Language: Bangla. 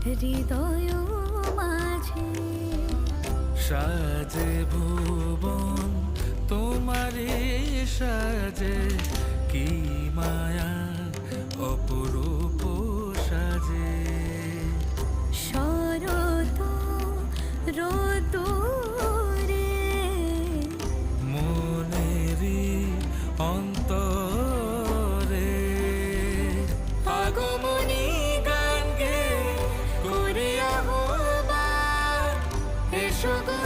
হৃদয় মাঝে সাজে ভুবন তোমারে সাজে, কি মায়া অপরূপ সাজে। শরত রোদুরে মনেরি অন্তরে আগমনী গান গে করিয়া হবার, এসো গো